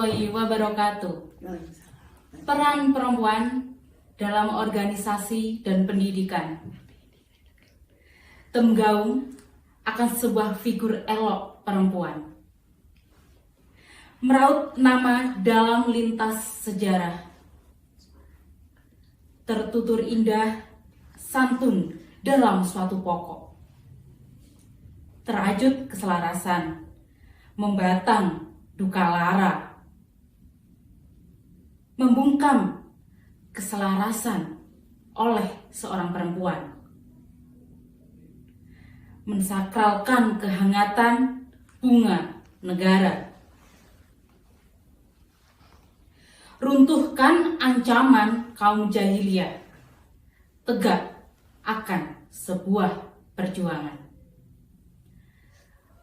warahmatullahi wabarakatuh. Peran perempuan dalam organisasi dan pendidikan. Tenggaung akan sebuah figur elok perempuan. Meraut nama dalam lintas sejarah. Tertutur indah, santun dalam suatu pokok. Terajut keselarasan, membatang duka lara. Membungkam keselarasan oleh seorang perempuan. Mensakralkan kehangatan bunga negara. Runtuhkan ancaman kaum jahiliyah. Tegak akan sebuah perjuangan.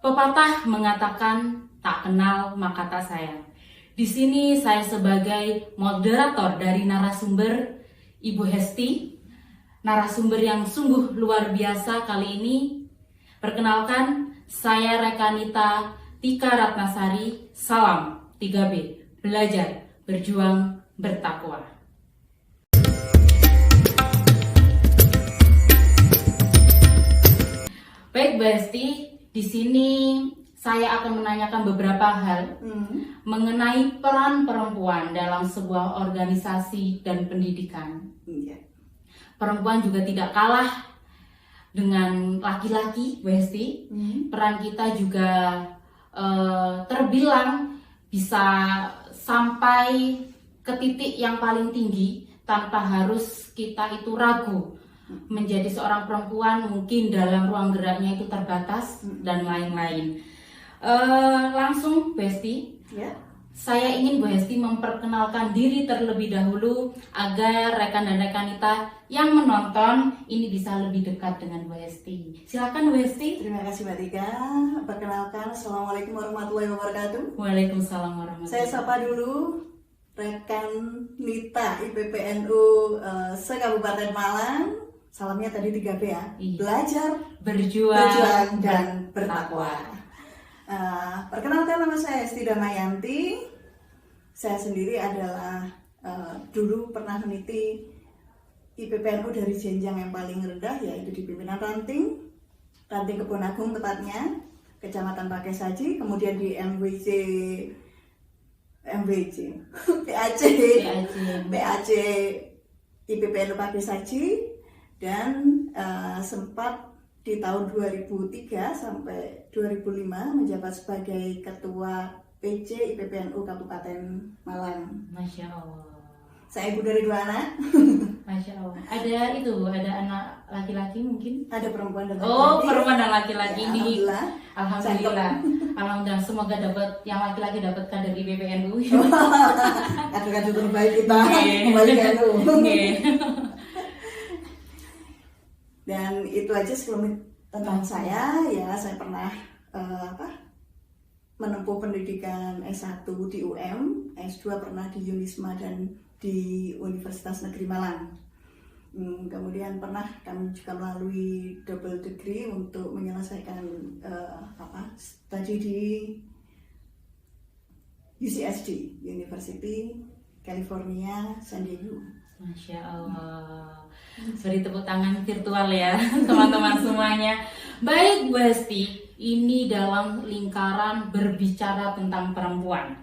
Pepatah mengatakan tak kenal maka tak sayang. Di sini saya sebagai moderator dari narasumber Ibu Hesti, narasumber yang sungguh luar biasa kali ini. Perkenalkan, saya Rekanita Tika Ratnasari, salam 3B, belajar, berjuang, bertakwa. Baik Bu Hesti, di sini saya akan menanyakan beberapa hal mengenai peran perempuan dalam sebuah organisasi dan pendidikan. Perempuan juga tidak kalah dengan laki-laki, Bu Hesti. Peran kita juga terbilang bisa sampai ke titik yang paling tinggi tanpa harus kita itu ragu. Menjadi seorang perempuan mungkin dalam ruang geraknya itu terbatas dan lain-lain. Langsung Bu Hesti, saya ingin Bu Hesti memperkenalkan diri terlebih dahulu agar rekan dan rekanita yang menonton ini bisa lebih dekat dengan Bu Hesti. Silakan Bu Hesti. Terima kasih Mbak Tika. Perkenalkan, Assalamualaikum warahmatullahi wabarakatuh. Waalaikumsalam warahmatullahi Saya sapa dulu rekan Nita IPPNU se-Kabupaten Malang. Salamnya tadi 3B ya. Iya. Belajar, berjuang dan bertakwa. Perkenalkan, nama saya Hesti Damayanti. Saya sendiri adalah dulu pernah meniti IPPNU dari jenjang yang paling rendah, yaitu di pimpinan Ranting Kebon Agung tepatnya, Kecamatan Pakesaji, kemudian di PAC IPPNU Pakesaji, dan sempat di tahun 2003 sampai 2005 menjabat sebagai Ketua PC IPPNU Kabupaten Malang. Masya Allah. Saya ibu dari 2 anak. Masya Allah. Ada anak laki-laki mungkin? Ada perempuan dan laki-laki. Oh, perempuan dan laki-laki Ya, ini. Alhamdulillah. Alhamdulillah. Semoga yang laki-laki dapat kader di PPNU. Kader-kader terbaik kita Oke. kembali ke NU. Oke. Dan itu aja sebelum tentang saya. Ya, saya pernah menempuh pendidikan S1 di UM, S2 pernah di Unisma dan di Universitas Negeri Malang. Kemudian pernah kami juga melalui double degree untuk menyelesaikan studi di UCSD, University California San Diego. Masya Allah. Beri tepuk tangan virtual ya teman-teman semuanya. Baik Bu Hesti, ini dalam lingkaran berbicara tentang perempuan.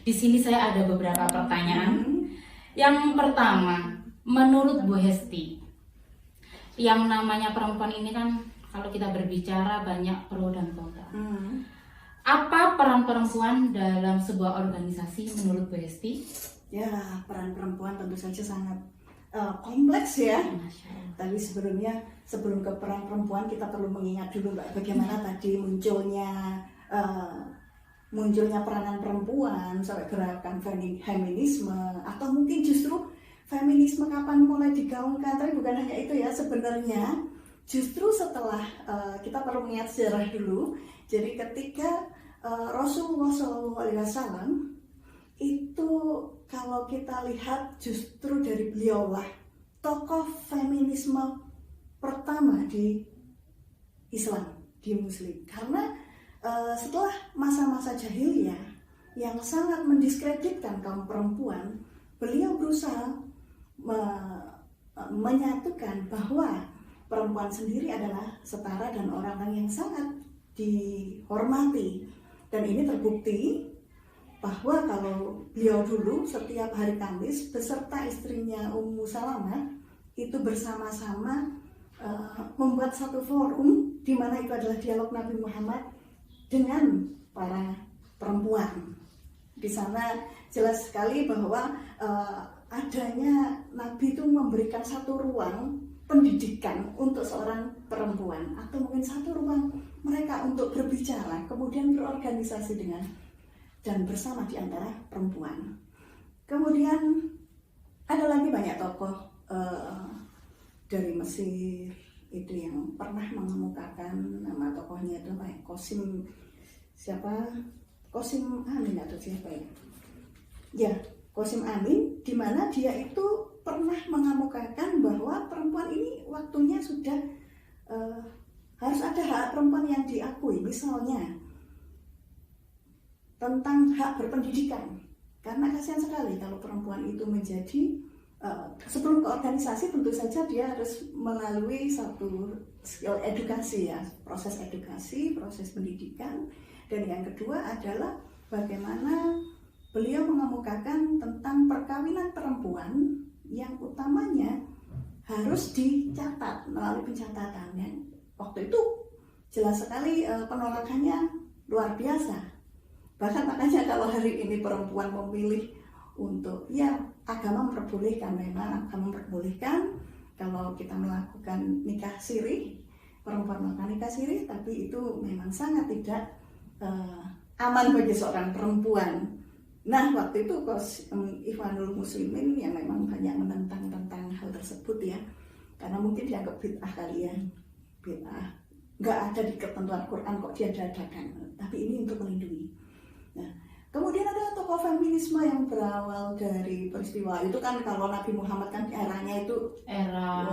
Di sini saya ada beberapa pertanyaan. Yang pertama, menurut Bu Hesti, yang namanya perempuan ini kan kalau kita berbicara banyak pro dan kontra. Apa peran perempuan dalam sebuah organisasi menurut Bu Hesti? Ya, peran perempuan tentu saja sangat kompleks ya. Tapi sebelum ke peran perempuan kita perlu mengingat dulu Mbak, bagaimana tadi munculnya peranan perempuan sampai gerakan feminisme, atau mungkin justru feminisme kapan mulai digaungkan. Tapi bukan hanya itu ya, sebenarnya justru setelah kita perlu mengingat sejarah dulu. Jadi ketika Rasulullah SAW itu, kalau kita lihat justru dari beliaulah tokoh feminisme pertama di Islam, di Muslim. Karena setelah masa-masa jahiliyah yang sangat mendiskreditkan kaum perempuan, beliau berusaha menyatukan bahwa perempuan sendiri adalah setara dan orang yang sangat dihormati. Dan ini terbukti bahwa kalau beliau dulu setiap hari Kamis beserta istrinya Ummu Salamah itu bersama-sama membuat satu forum di mana itu adalah dialog Nabi Muhammad dengan para perempuan. Di sana jelas sekali bahwa adanya Nabi itu memberikan satu ruang pendidikan untuk seorang perempuan, atau mungkin satu ruang mereka untuk berbicara, kemudian berorganisasi dengan dan bersama di antara perempuan. Kemudian ada lagi banyak tokoh dari Mesir itu yang pernah mengemukakan, nama tokohnya itu apa ya? Qasim Amin atau siapa ya? Ya, Qasim Amin, di mana dia itu pernah mengemukakan bahwa perempuan ini waktunya sudah harus ada hak perempuan yang diakui, misalnya tentang hak berpendidikan. Karena kasihan sekali kalau perempuan itu menjadi sebelum ke organisasi tentu saja dia harus melalui satu skill edukasi ya, proses edukasi, proses pendidikan. Dan yang kedua adalah bagaimana beliau mengemukakan tentang perkawinan perempuan yang utamanya harus dicatat melalui pencatatan. Waktu itu jelas sekali penolakannya luar biasa. Bahkan makanya kalau hari ini perempuan memilih untuk ya agama memperbolehkan, memang agama memperbolehkan kalau kita melakukan nikah siri, perempuan melakukan nikah siri, tapi itu memang sangat tidak aman bagi seorang perempuan. Nah, waktu itu Ikhwanul Muslimin yang memang banyak menentang tentang hal tersebut ya, karena mungkin dianggap bid'ah kalian, bid'ah, nggak ada di ketentuan Quran kok dia dadakan, tapi ini untuk melindungi. Nah, kemudian ada tokoh feminisme yang berawal dari peristiwa itu kan, kalau Nabi Muhammad kan eranya itu era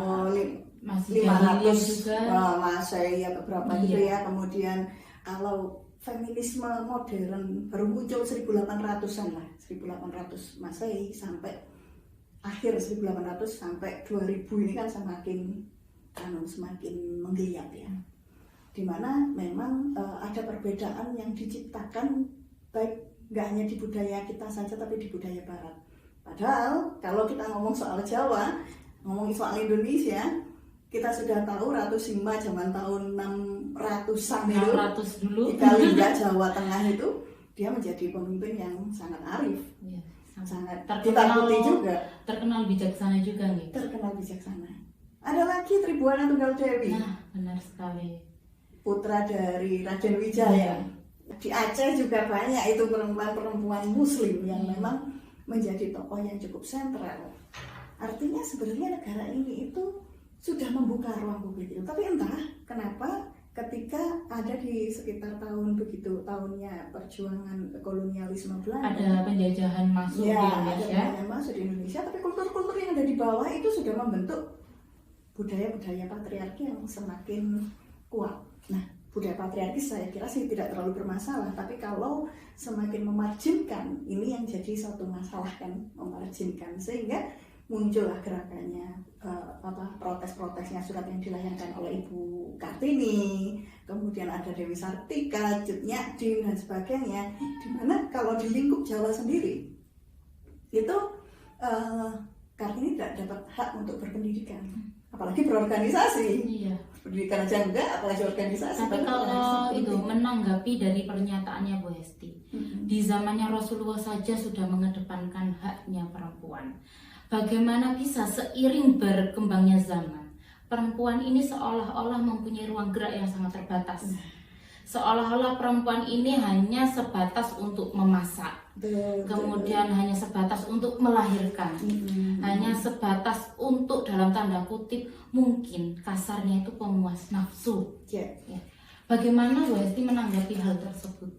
masih 500 juga. Masehi atau berapa gitu ya. Kemudian kalau feminisme modern baru muncul 1800-an lah, 1800 Masehi sampai akhir 1800 sampai 2000 ini kan semakin menggeliat ya. Dimana memang ada perbedaan yang diciptakan baik nggak hanya di budaya kita saja tapi di budaya barat. Padahal kalau kita ngomong soal Jawa, ngomong soal Indonesia, kita sudah tahu Ratu Sima zaman tahun 600-an itu, 600 dulu di Kalingga, Jawa Tengah itu, dia menjadi pemimpin yang sangat arif, ya, sangat terkenal ditakuti juga, terkenal bijaksana juga nih. terkenal bijaksana. Ada lagi Tribuana Tunggal Dewi, Nah, benar sekali. putra dari Raden Wijaya. Di Aceh juga banyak itu perempuan-perempuan Muslim yang memang menjadi tokoh yang cukup sentral. Artinya sebenarnya negara ini itu sudah membuka ruang publik itu. Tapi entah kenapa ketika ada di sekitar tahun begitu, tahunnya perjuangan kolonialisme Belanda, Ada penjajahan masuk di Indonesia. ada penjajahan masuk di Indonesia, tapi kultur-kultur yang ada di bawah itu sudah membentuk budaya-budaya patriarki yang semakin kuat. Nah, budaya patriarki saya kira sih tidak terlalu bermasalah, tapi kalau semakin memarjinkan, ini yang jadi satu masalah kan, memarjinkan, sehingga muncullah gerakannya protes-protesnya surat yang dilayangkan oleh Ibu Kartini, kemudian ada Dewi Sartika, Cut Nyak-Din dan sebagainya, dimana kalau di lingkup Jawa sendiri itu Kartini tidak dapat hak untuk berpendidikan, apalagi berorganisasi. Iya. Pendidikan aja enggak, apalagi organisasi. Tapi kalau itu menanggapi dari pernyataannya Bu Hesti, di zamannya Rasulullah saja sudah mengedepankan haknya perempuan. Bagaimana bisa seiring berkembangnya zaman, perempuan ini seolah-olah mempunyai ruang gerak yang sangat terbatas. Seolah-olah perempuan ini hanya sebatas untuk memasak, kemudian hanya sebatas untuk melahirkan, hanya sebatas untuk dalam tanda kutip mungkin kasarnya itu pemuas nafsu. Ya. Bagaimana Bu Hesti menanggapi hal tersebut?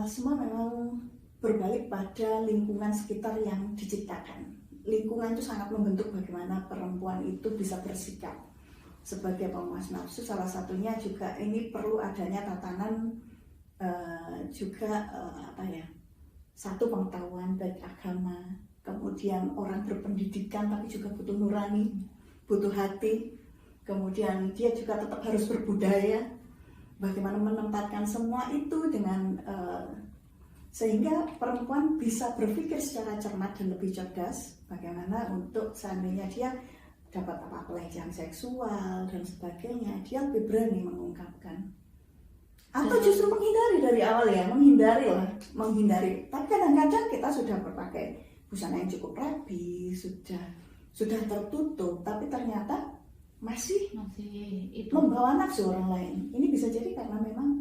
Semua memang berbalik pada lingkungan sekitar yang diciptakan. Lingkungan itu sangat membentuk bagaimana perempuan itu bisa bersikap sebagai pemuas nafsu. Salah satunya juga ini perlu adanya tatanan juga apa ya, satu pengetahuan baik agama, kemudian orang berpendidikan tapi juga butuh nurani, butuh hati, kemudian dia juga tetap harus berbudaya, bagaimana menempatkan semua itu dengan sehingga perempuan bisa berpikir secara cermat dan lebih cerdas bagaimana untuk seandainya dia dapat apa pelecehan seksual dan sebagainya, dia lebih berani mengungkapkan atau justru menghindari dari awal ya, menghindari. Tapi kadang-kadang kita sudah berpakai busana yang cukup rapi, sudah tertutup, tapi ternyata masih itu membawa nafsu orang lain. Ini bisa jadi karena memang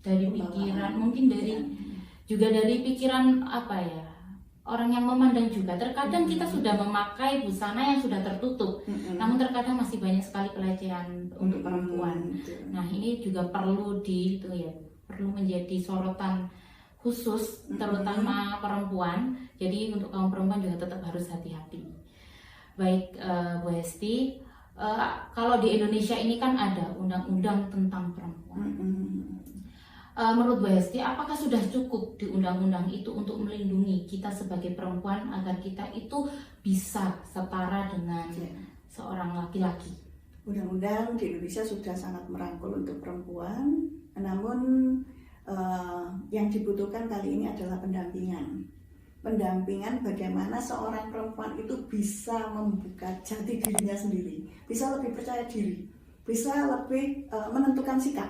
dari pikiran, mungkin juga dari pikiran apa ya, orang yang memandang juga. Terkadang kita sudah memakai busana yang sudah tertutup, namun terkadang masih banyak sekali pelecehan untuk perempuan. Nah, ini juga perlu perlu menjadi sorotan khusus, terutama perempuan. Jadi untuk kaum perempuan juga tetap harus hati-hati. Baik, Bu Hesti, kalau di Indonesia ini kan ada undang-undang tentang perempuan. Menurut Bu Hesti, apakah sudah cukup di undang-undang itu untuk melindungi kita sebagai perempuan agar kita itu bisa setara dengan seorang laki-laki? Undang-undang di Indonesia sudah sangat merangkul untuk perempuan, namun yang dibutuhkan kali ini adalah pendampingan. Pendampingan bagaimana seorang perempuan itu bisa membuka jati dirinya sendiri, bisa lebih percaya diri, bisa lebih menentukan sikap.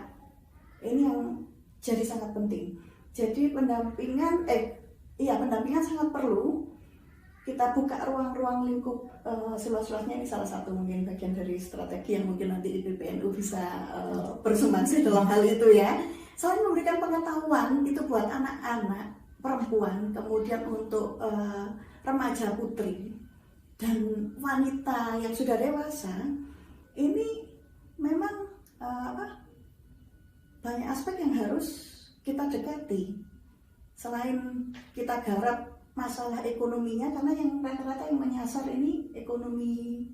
Ini yang jadi sangat penting. Jadi pendampingan sangat perlu. Kita buka ruang-ruang lingkup seluas-luasnya, ini salah satu mungkin bagian dari strategi yang mungkin nanti IPPNU bisa bersumbangsi dalam hal itu ya. Selain memberikan pengetahuan itu buat anak-anak perempuan, kemudian untuk remaja putri dan wanita yang sudah dewasa, ini memang banyak aspek yang harus kita dekati. Selain kita garap masalah ekonominya, karena yang rata-rata yang menyasar ini ekonomi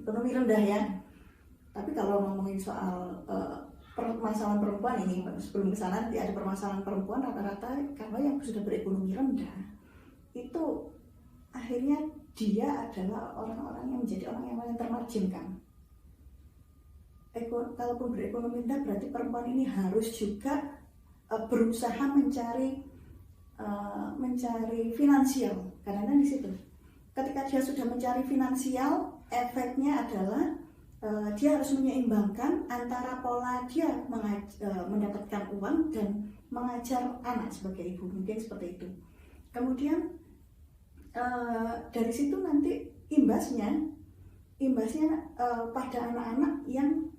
rendah ya. Tapi kalau ngomongin soal permasalahan perempuan ini, sebelum ke sana nanti ada permasalahan perempuan rata-rata karena yang sudah berekonomi rendah itu akhirnya dia adalah orang-orang yang menjadi orang yang paling termarginkan. Kalaupun berekonomi rendah berarti perempuan ini harus juga berusaha mencari finansial, karena di situ ketika dia sudah mencari finansial, efeknya adalah dia harus menyeimbangkan antara pola dia mendapatkan uang dan mengajar anak sebagai ibu, mungkin seperti itu. Kemudian dari situ nanti imbasnya pada anak-anak yang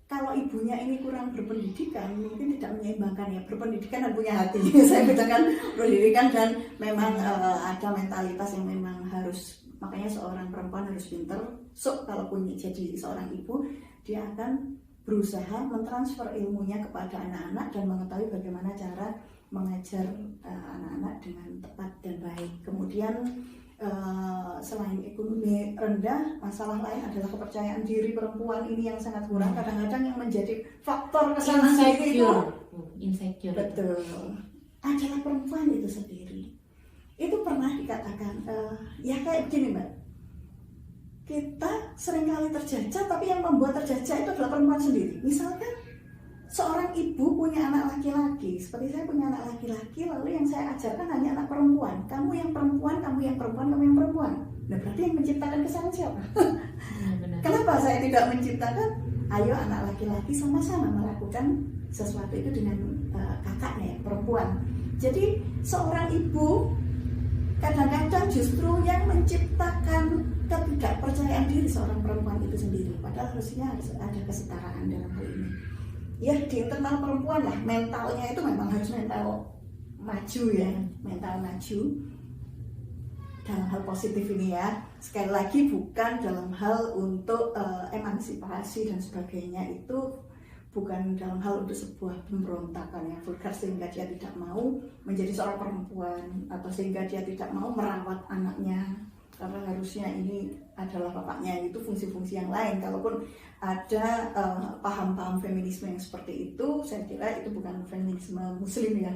kalau ibunya ini kurang berpendidikan, mungkin tidak menyeimbangkan ya, berpendidikan dan punya hati. Saya bedakan pendidikan dan memang ada mentalitas yang memang harus, makanya seorang perempuan harus pintar. So, kalaupun jadi seorang ibu, dia akan berusaha mentransfer ilmunya kepada anak-anak dan mengetahui bagaimana cara mengajar anak-anak dengan tepat dan baik. Kemudian selain ekonomi rendah, masalah lain adalah kepercayaan diri perempuan ini yang sangat kurang. Kadang-kadang yang menjadi faktor kesalahan sendiri itu insecure. Betul. Adalah perempuan itu sendiri. Itu pernah dikatakan ya kayak begini Mbak. Kita seringkali terjajah, tapi yang membuat terjajah itu adalah perempuan sendiri. Misalkan seorang ibu punya anak laki-laki, seperti saya punya anak laki-laki, lalu yang saya ajarkan hanya anak perempuan. Kamu yang perempuan, kamu yang perempuan, kamu yang perempuan. Nah, berarti yang menciptakan kesalahan siapa? Benar. Kenapa saya tidak menciptakan, ayo anak laki-laki sama-sama melakukan sesuatu itu dengan kakaknya yang perempuan. Jadi seorang ibu kadang-kadang justru yang menciptakan ketidakpercayaan diri seorang perempuan itu sendiri. Padahal harusnya harus ada kesetaraan dalam hal ini. Ya di internal perempuan lah, mentalnya itu memang harus mental maju ya, mental maju dalam hal positif ini ya. Sekali lagi bukan dalam hal untuk emansipasi dan sebagainya, itu bukan dalam hal untuk sebuah pemberontakan yang vulgar sehingga dia tidak mau menjadi seorang perempuan atau sehingga dia tidak mau merawat anaknya karena harusnya ini adalah bapaknya, itu fungsi-fungsi yang lain. Kalaupun ada paham-paham feminisme yang seperti itu, saya kira itu bukan feminisme muslim ya.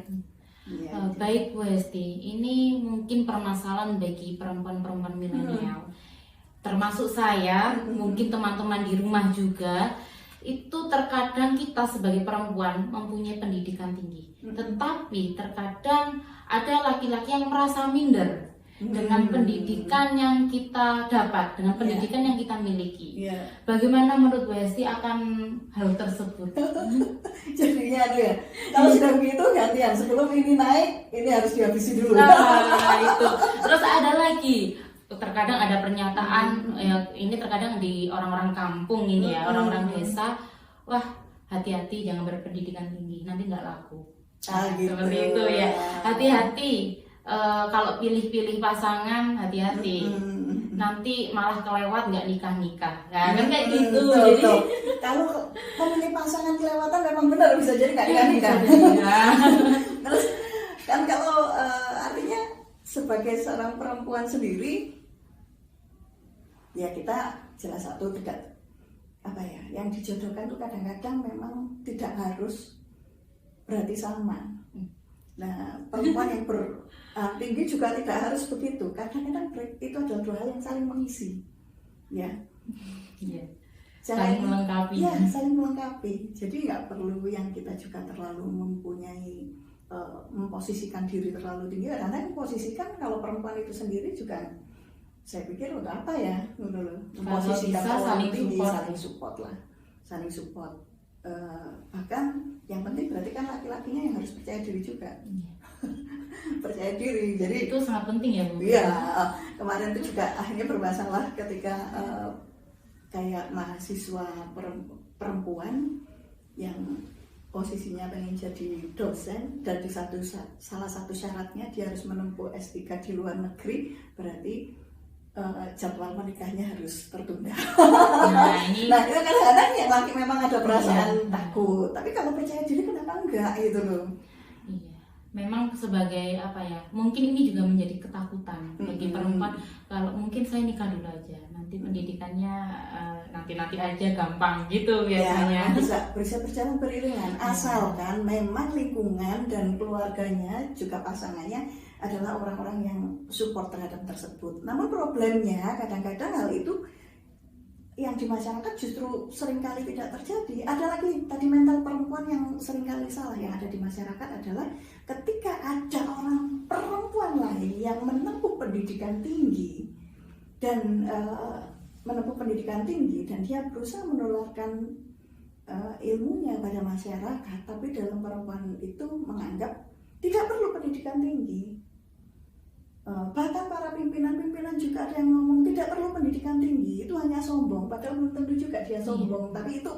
Ya, Baik Bu Hesti, ini mungkin permasalahan bagi perempuan-perempuan milenial, termasuk saya, mungkin teman-teman di rumah juga. Itu terkadang kita sebagai perempuan mempunyai pendidikan tinggi, tetapi terkadang ada laki-laki yang merasa minder dengan pendidikan yang kita dapat, dengan pendidikan yang kita miliki. Bagaimana menurut Bu Hesti akan hal tersebut? Jadinya ada ya, kalau sudah begitu gantian, sebelum ini naik, ini harus dihabisi dulu. Nah, itu. Terus ada lagi, terkadang ada pernyataan, ini terkadang di orang-orang kampung ini ya, orang-orang desa, wah hati-hati jangan berpendidikan tinggi, nanti nggak laku. Gitu. Seperti itu ya, hati-hati. Kalau pilih-pilih pasangan, hati-hati. Nanti malah kelewat nggak nikah-nikah. Nah, kan kayak gitu. Jadi kalau memilih pasangan kelewatan memang benar bisa jadi nggak nikah-nikah. Terus kan kalau artinya sebagai seorang perempuan sendiri, ya kita jelas satu tidak yang dijodohkan itu kadang-kadang memang tidak harus berarti sama. Nah, perempuan yang tinggi juga tidak harus begitu. Kadang-kadang itu adalah dua hal yang saling mengisi, ya. Saling melengkapi. Ya, saling melengkapi. Jadi nggak perlu yang kita juga terlalu memposisikan diri terlalu tinggi. Karena memposisikan kalau perempuan itu sendiri juga, saya pikir untuk apa ya, memposisikan saling tinggi, support. saling support. Bahkan yang penting berarti kan laki-lakinya yang harus percaya diri juga. Percaya diri, jadi itu sangat penting ya Bu. Iya, kemarin itu juga akhirnya bermasalah ketika kayak mahasiswa perempuan yang posisinya pengen jadi dosen, dan di salah satu syaratnya dia harus menempuh S3 di luar negeri, berarti jadwal menikahnya harus tertunda. Nah itu kadang-kadang yang laki memang ada perasaan takut, tapi kalau percaya diri kenapa enggak gitu loh. Iya, memang sebagai mungkin ini juga menjadi ketakutan bagi perempuan. Kalau mungkin saya nikah dulu aja, nanti pendidikannya nanti aja gampang gitu biasanya. Ya, bisa berjalan beriringan, asalkan memang lingkungan dan keluarganya juga pasangannya adalah orang-orang yang support terhadap tersebut. Namun problemnya kadang-kadang hal itu yang di masyarakat justru seringkali tidak terjadi. Ada lagi tadi mental perempuan yang seringkali salah yang ada di masyarakat adalah ketika ada orang perempuan lain yang menempuh pendidikan tinggi dan dia berusaha menularkan ilmunya pada masyarakat, tapi dalam perempuan itu menganggap tidak perlu pendidikan tinggi. Bahkan para pimpinan juga ada yang ngomong tidak perlu pendidikan tinggi, itu hanya sombong, padahal belum tentu juga dia sombong. Tapi itu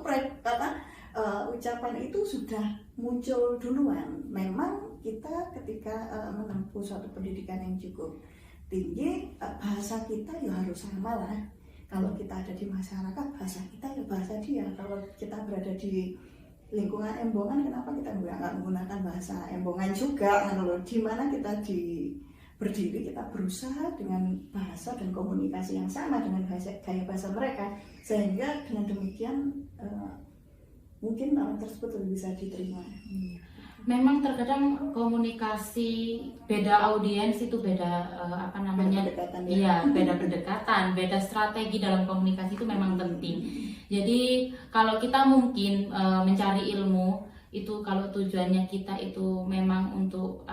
ucapan itu sudah muncul duluan. Memang kita ketika menempuh suatu pendidikan yang cukup tinggi, bahasa kita ya harus sama lah. Kalau kita ada di masyarakat, bahasa kita ya bahasa dia. Kalau kita berada di lingkungan embongan, kenapa kita nggak menggunakan bahasa embongan juga? Di mana kita berdiri, kita berusaha dengan bahasa dan komunikasi yang sama dengan gaya bahasa mereka, sehingga dengan demikian mungkin orang tersebut lebih bisa diterima. Memang terkadang komunikasi beda audiens itu beda beda pendekatan, beda strategi dalam komunikasi itu memang penting. Jadi kalau kita mungkin mencari ilmu itu, kalau tujuannya kita itu memang untuk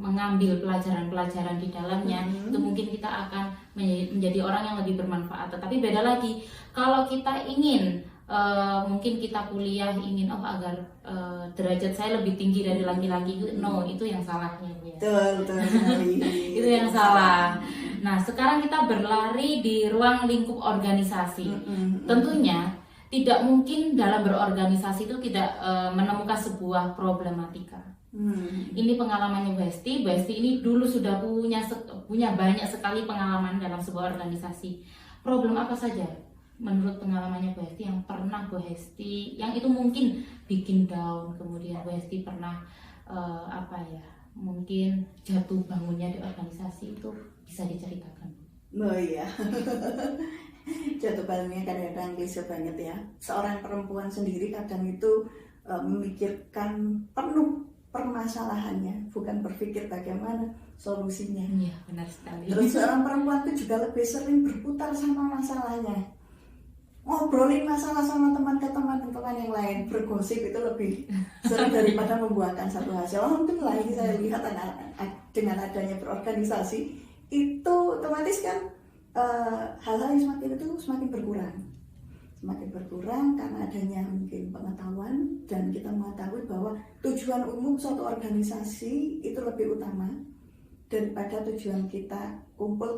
mengambil pelajaran-pelajaran di dalamnya, itu mungkin kita akan menjadi orang yang lebih bermanfaat. Tetapi beda lagi kalau kita ingin mungkin kita kuliah ingin agar derajat saya lebih tinggi dari laki-laki, itu yang salahnya ya. Betul. Itu yang salah. Nah, sekarang kita berlari di ruang lingkup organisasi. Tentunya tidak mungkin dalam berorganisasi itu tidak menemukan sebuah problematika. Ini pengalamannya Bu Hesti. Bu Hesti ini dulu sudah punya banyak sekali pengalaman dalam sebuah organisasi. Problem apa saja menurut pengalamannya Bu Hesti yang pernah Bu Hesti, yang itu mungkin bikin down, kemudian Bu Hesti pernah mungkin jatuh bangunnya di organisasi, itu bisa diceritakan? Oh iya. Jatuh bangunnya kadang-kadang klise banget ya. Seorang perempuan sendiri kadang itu memikirkan penuh permasalahannya, bukan berpikir bagaimana solusinya. Iya, benar sekali. Terus seorang perempuan itu juga lebih sering berputar sama masalahnya. Ngobrolin masalah sama teman-teman yang lain, bergosip itu lebih sering daripada membuahkan satu hasil. Alhamdulillah ini saya lihat dengan adanya berorganisasi itu otomatis kan hal-hal yang semakin berkurang karena adanya mungkin pengetahuan dan kita mengetahui bahwa tujuan umum suatu organisasi itu lebih utama daripada tujuan kita kumpul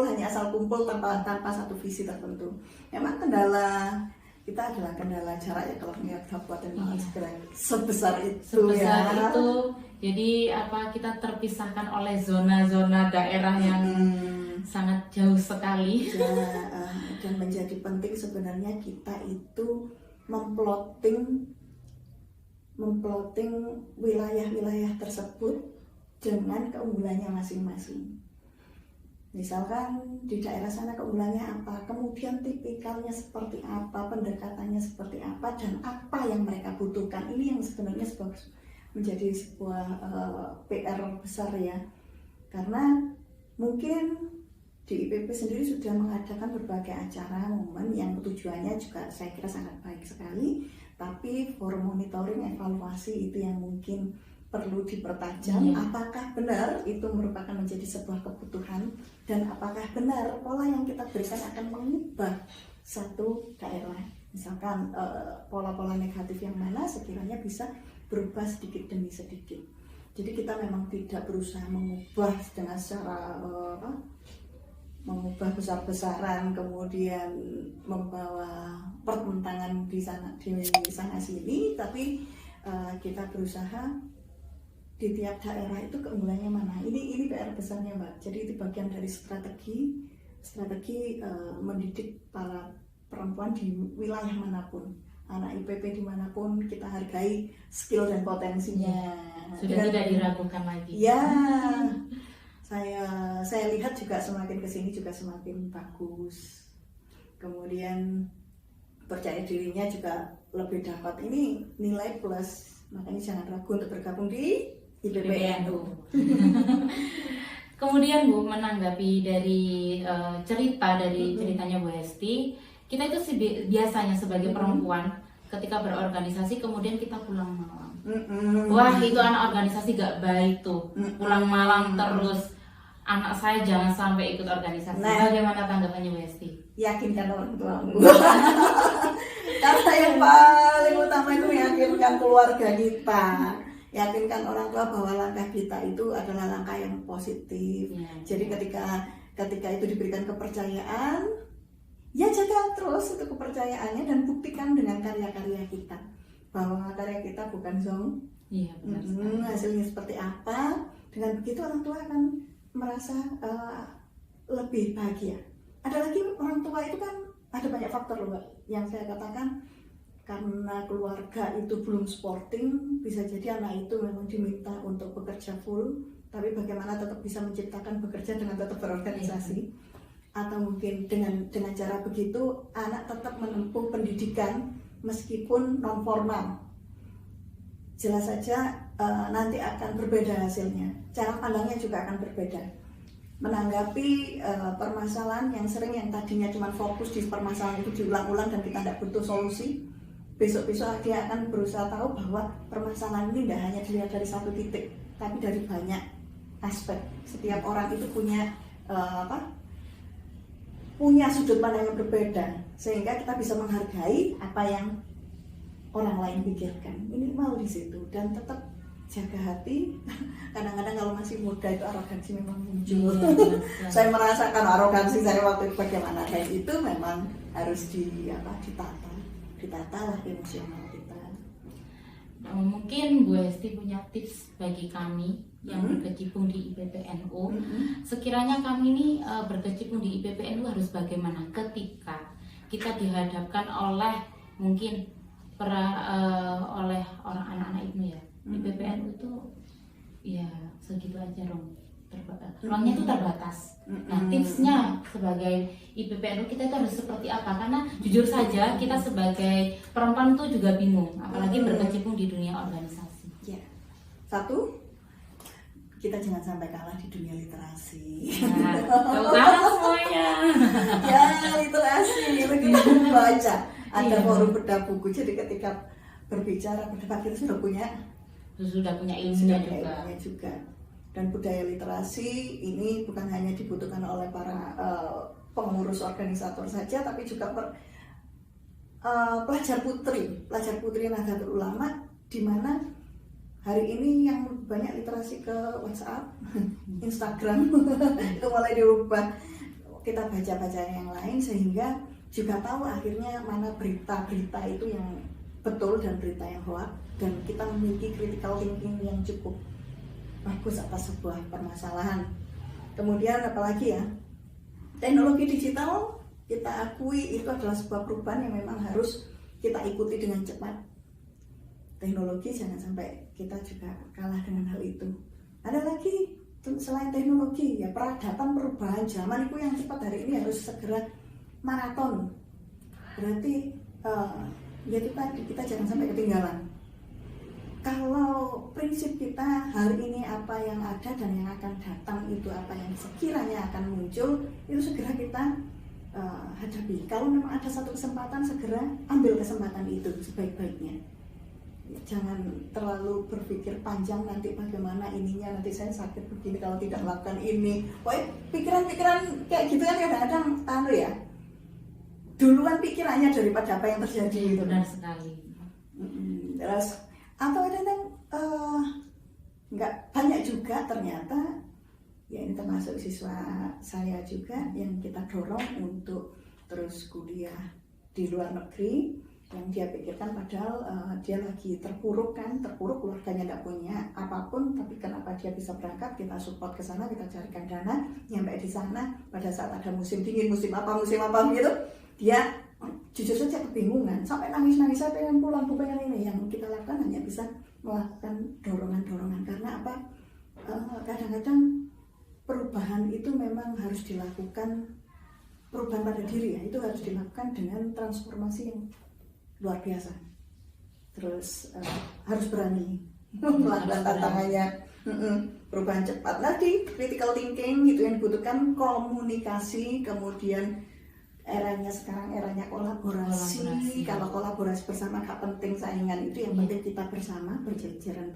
hanya asal kumpul tanpa satu visi tertentu. Memang kendala kita adalah kendala jarak ya, kalau melihat Kabupaten Malang sebesar itu. Jadi kita terpisahkan oleh zona-zona daerah yang sangat jauh sekali. Dan menjadi penting sebenarnya kita itu memploting wilayah-wilayah tersebut dengan keunggulannya masing-masing. Misalkan di daerah sana keunggulannya apa, kemudian tipikalnya seperti apa, pendekatannya seperti apa, dan apa yang mereka butuhkan. Ini yang sebenarnya menjadi sebuah PR besar ya. Karena mungkin di IPP sendiri sudah mengadakan berbagai acara momen yang tujuannya juga saya kira sangat baik sekali, tapi for monitoring evaluasi itu yang mungkin perlu dipertajam. Apakah benar itu merupakan menjadi sebuah kebutuhan dan apakah benar pola yang kita berikan akan mengubah satu daerah. Misalkan pola-pola negatif yang mana sekiranya bisa berubah sedikit demi sedikit. Jadi kita memang tidak berusaha mengubah dengan secara mengubah besar-besaran kemudian membawa pertentangan di sana sini, tapi kita berusaha di tiap daerah itu keunggulannya mana. Ini PR besarnya Mbak. Jadi itu bagian dari strategi mendidik para perempuan di wilayah manapun, anak IPP dimanapun kita hargai skill dan potensinya. Sudah tidak diragukan lagi. Ya, saya lihat juga semakin kesini juga semakin bagus. Kemudian percaya dirinya juga lebih dapat. Ini nilai plus. Makanya jangan ragu untuk bergabung di IPPNU. Kemudian Bu, menanggapi dari ceritanya Bu Hesti, kita itu biasanya sebagai perempuan ketika berorganisasi kemudian kita pulang malam. Wah, itu anak organisasi gak baik tuh, pulang malam terus. Anak saya jangan sampai ikut organisasi. Bagaimana tanggapannya Bu Hesti? Yakinkan orang tuamu. Karena yang paling utama itu meyakinkan keluarga kita. Yakinkan orang tua bahwa langkah kita itu adalah langkah yang positif. Jadi ketika itu diberikan kepercayaan, ya jaga terus itu kepercayaannya dan buktikan dengan karya-karya kita bahwa karya kita bukan zong. Iya, benar. Hasilnya seperti apa? Dengan begitu orang tua akan merasa lebih bahagia. Ada lagi orang tua itu kan ada banyak faktor loh Mbak, yang saya katakan karena keluarga itu belum sporting, bisa jadi anak itu memang diminta untuk bekerja full, tapi bagaimana tetap bisa menciptakan bekerja dengan tetap berorganisasi, atau mungkin dengan cara begitu anak tetap menempuh pendidikan meskipun non formal. Jelas saja nanti akan berbeda hasilnya, cara pandangnya juga akan berbeda. Menanggapi permasalahan yang tadinya cuma fokus di permasalahan itu diulang-ulang dan kita tidak butuh solusi, besok-besok dia akan berusaha tahu bahwa permasalahan ini tidak hanya dilihat dari satu titik, tapi dari banyak aspek. Setiap orang itu punya sudut pandang yang berbeda, sehingga kita bisa menghargai apa yang orang lain pikirkan. Minimal di situ dan tetap jaga hati. Kadang-kadang kalau masih muda itu arogansi memang muncul. Saya merasakan arogansi saya waktu itu bagaimana, dan itu memang harus ditata lah emosional kita. Mungkin Bu Hesti punya tips bagi kami yang berkecimpung di IPPNU. Sekiranya kami ini berkecimpung di IPPNU harus bagaimana ketika kita dihadapkan oleh mungkin oleh orang anak-anak itu ya. IPPNU itu ya segitu aja dong. ruangnya itu terbatas. Nah, tipsnya sebagai IPPNU kita itu harus seperti apa? Karena jujur saja kita sebagai perempuan itu juga bingung, apalagi berkecimpung di dunia organisasi. Ya. Satu, kita jangan sampai kalah di dunia literasi. Nah, terutama semuanya. Ya, literasi itu kita baca. Ada forum bedah buku, jadi ketika berbicara berdebat kita sudah punya ilmunya juga. Dan budaya literasi ini bukan hanya dibutuhkan oleh para pengurus organisator saja, tapi juga pelajar putri Nahdlatul Ulama, di mana hari ini yang banyak literasi ke WhatsApp, Instagram itu mulai dirubah. Kita baca yang lain sehingga juga tahu akhirnya mana berita-berita itu yang betul dan berita yang hoax, dan kita memiliki critical thinking yang cukup bagus atas sebuah permasalahan. Kemudian apalagi ya, teknologi digital kita akui itu adalah sebuah perubahan yang memang harus kita ikuti dengan cepat. Teknologi jangan sampai kita juga kalah dengan hal itu. Ada lagi selain teknologi ya, peradaban, perubahan zaman itu yang cepat hari ini harus segera maraton. Berarti ya kita jangan sampai ketinggalan. Kalau prinsip kita hari ini apa yang ada dan yang akan datang itu apa yang sekiranya akan muncul, itu segera kita hadapi. Kalau memang ada satu kesempatan, segera ambil kesempatan itu sebaik-baiknya. Jangan terlalu berpikir panjang nanti bagaimana ininya, nanti saya sakit begini kalau tidak melakukan ini. Pokoknya pikiran-pikiran kayak gitu kan kadang-kadang ya, duluan pikirannya daripada apa yang terjadi. Benar sekali. Terus atau kadang nggak banyak juga ternyata, ya ini termasuk siswa saya juga yang kita dorong untuk terus kuliah di luar negeri, yang dia pikirkan padahal dia lagi terpuruk keluarganya nggak punya apapun, tapi kenapa dia bisa berangkat, kita support ke sana, kita carikan dana, nyampe di sana pada saat ada musim dingin, musim apa gitu, dia jujur saja kebingungan, sampai nangis-nangis, saya pengen pulang, pengen ini. Yang kita lakukan hanya bisa melakukan dorongan-dorongan, karena apa? Kadang-kadang perubahan itu memang harus dilakukan, perubahan pada diri ya, itu harus dilakukan dengan transformasi yang luar biasa. Terus harus berani melakukan tantangannya, perubahan cepat. Tadi critical thinking itu yang dibutuhkan, komunikasi, kemudian eranya sekarang eranya kolaborasi. Kalau kolaborasi bersama gak penting saingan, itu yang penting kita bersama berjajaran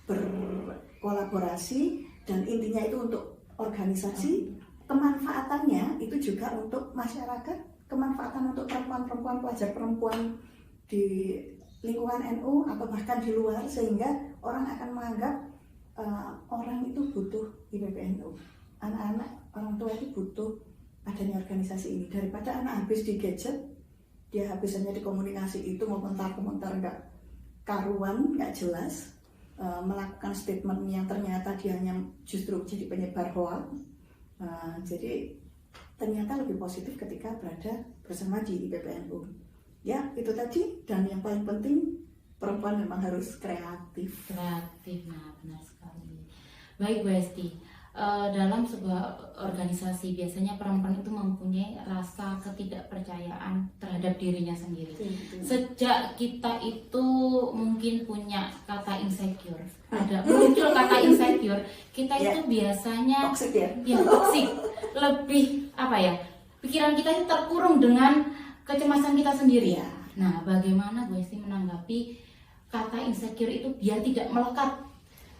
berkolaborasi, dan intinya itu untuk organisasi. Kemanfaatannya itu juga untuk masyarakat, kemanfaatan untuk perempuan-perempuan, pelajar perempuan di lingkungan NU atau bahkan di luar, sehingga orang akan menganggap orang itu butuh IPPNU, anak-anak, orang tua itu butuh adanya organisasi ini, daripada anak habis di gadget, dia habis hanya di komunikasi itu, mau komentar nggak karuan, nggak jelas, melakukan statement yang ternyata dia hanya justru jadi penyebar hoax. Jadi ternyata lebih positif ketika berada bersama di IPPNU. Ya itu tadi, dan yang paling penting perempuan memang harus kreatif. Nah benar sekali. Baik Bu Esti, dalam sebuah organisasi biasanya perempuan itu mempunyai rasa ketidakpercayaan terhadap dirinya sendiri. Sejak kita itu mungkin punya kata insecure, ada muncul kata insecure, kita itu biasanya toxic ya, toxic, lebih apa ya, pikiran kita itu terkurung dengan kecemasan kita sendiri ya. Nah, bagaimana Bu Esti menanggapi kata insecure itu biar tidak melekat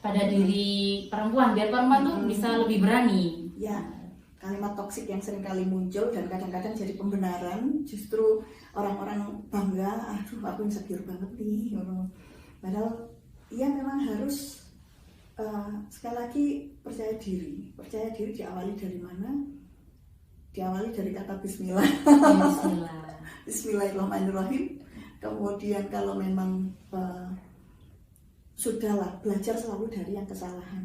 pada diri perempuan, biar perempuan tuh bisa lebih berani. Ya, kalimat toksik yang sering kali muncul dan kadang-kadang jadi pembenaran, justru orang-orang bangga, aduh aku insecure banget nih. Padahal ya memang harus sekali lagi percaya diri. Percaya diri diawali dari mana? Diawali dari kata Bismillah. Bismillahirrahmanirrahim. Kemudian kalau memang sudahlah, belajar selalu dari yang kesalahan.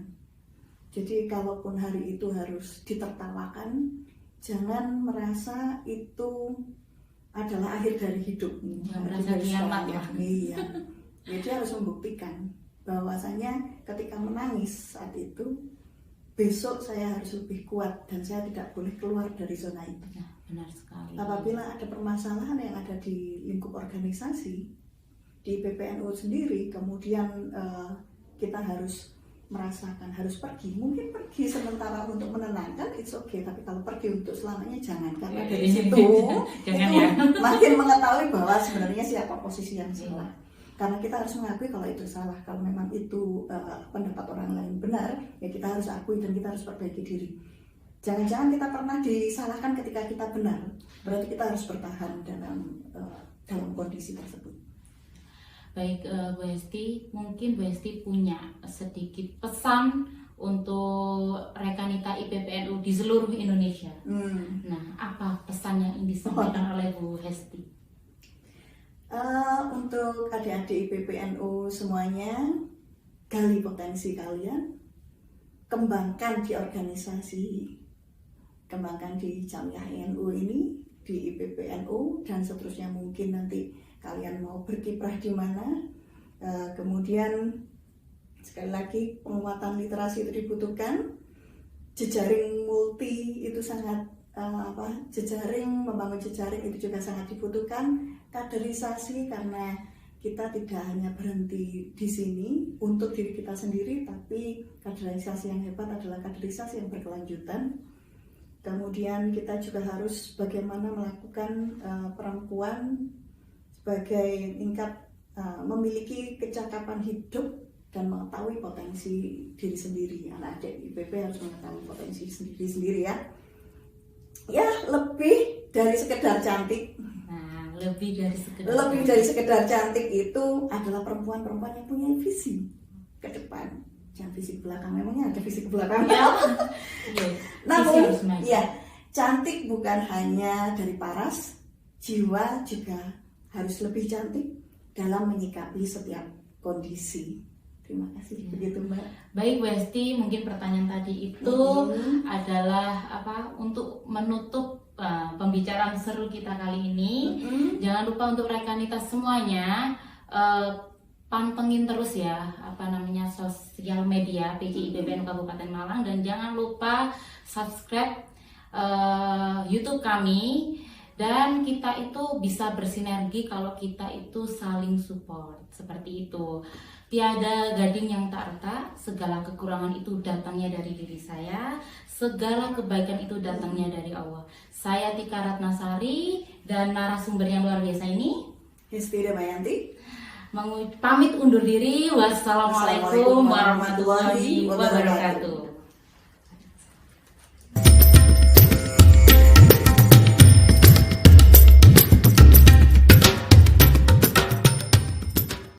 Jadi kalaupun hari itu harus ditertawakan, jangan merasa itu adalah akhir dari hidupmu. Jangan merasa kiamat ya. Iya. Jadi harus membuktikan bahwasanya ketika menangis saat itu besok saya harus lebih kuat dan saya tidak boleh keluar dari zona itu. Nah, benar sekali. Apabila ada permasalahan yang ada di lingkup organisasi, di PPNU sendiri, kemudian kita harus merasakan, harus pergi. Mungkin pergi sementara untuk menenangkan, it's okay. Tapi kalau pergi untuk selamanya jangan. Karena dari situ Jangan itu ya. makin mengetahui bahwa sebenarnya siapa posisi yang salah. Karena kita harus mengakui kalau itu salah. Kalau memang itu pendapat orang lain benar, ya kita harus akui dan kita harus perbaiki diri. Jangan-jangan kita pernah disalahkan ketika kita benar. Berarti kita harus bertahan dalam kondisi tersebut. Baik, Bu Hesti, mungkin Bu Hesti punya sedikit pesan untuk rekanita IPPNU di seluruh Indonesia. Nah, apa pesan yang ingin disampaikan oleh Bu Hesti? Untuk adik-adik IPPNU semuanya, gali potensi kalian, kembangkan di organisasi, kembangkan di Jamiah NU ini, di IPPNU, dan seterusnya. Mungkin nanti kalian mau berkiprah di mana. Kemudian sekali lagi penguatan literasi itu dibutuhkan. Jejaring multi itu sangat membangun jejaring itu juga sangat dibutuhkan. Kaderisasi, karena kita tidak hanya berhenti di sini untuk diri kita sendiri, tapi kaderisasi yang hebat adalah kaderisasi yang berkelanjutan. Kemudian kita juga harus bagaimana melakukan perempuan sebagai tingkat memiliki kecakapan hidup dan mengetahui potensi diri sendiri. Anak-adik IPP harus mengetahui potensi sendiri ya. Ya, lebih dari sekedar cantik. Nah, lebih dari sekedar cantik itu adalah perempuan-perempuan yang punya visi ke depan. Jangan visi belakang, memangnya ada visi ke belakang. Ya. Namun, ya, cantik bukan hanya dari paras, jiwa juga harus lebih cantik dalam menyikapi setiap kondisi. Terima kasih. Begitu, Mbak. Baik, Bu Hesti, mungkin pertanyaan tadi itu adalah untuk menutup pembicaraan seru kita kali ini. Jangan lupa untuk rekanita semuanya pantengin terus ya sosial media PJ IPPNU Kabupaten Malang, dan jangan lupa subscribe YouTube kami. Dan kita itu bisa bersinergi kalau kita itu saling support, seperti itu. Tiada gading yang tak retak, segala kekurangan itu datangnya dari diri saya, segala kebaikan itu datangnya dari Allah. Saya Tika Ratnasari dan narasumber yang luar biasa ini, Hesti Damayanti, pamit undur diri. Wassalamualaikum warahmatullahi wabarakatuh.